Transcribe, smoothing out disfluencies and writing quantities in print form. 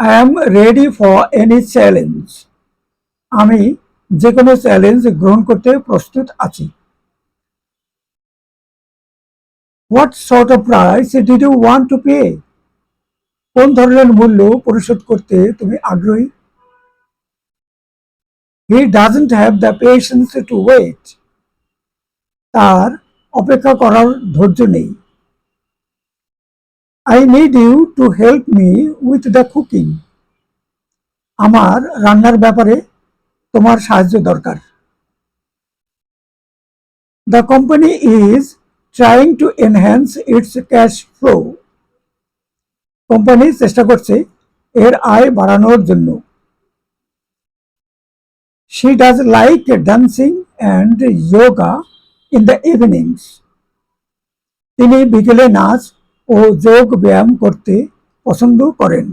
I am ready for any challenge. আমি যে কোনো চ্যালেঞ্জ গ্রহণ করতে প্রস্তুত আছি। What sort of price did you want to pay? কোন ধরনের মূল্য পরিশোধ করতে তুমি আগ্রহী? He doesn't have the patience to wait. তার অপেক্ষা করার ধৈর্য নেই। I need you to help me with the cooking. আমার রান্নার ব্যাপারে তোমার সাহায্য দরকার। The company is trying to enhance its cash flow. Company চেষ্টা করছে এর আয় বাড়ানোর জন্য। She does like dancing and yoga in the evenings. তিনি বিকেলে নাচ ও যোগ ব্যায়াম করতে পছন্দ করেন।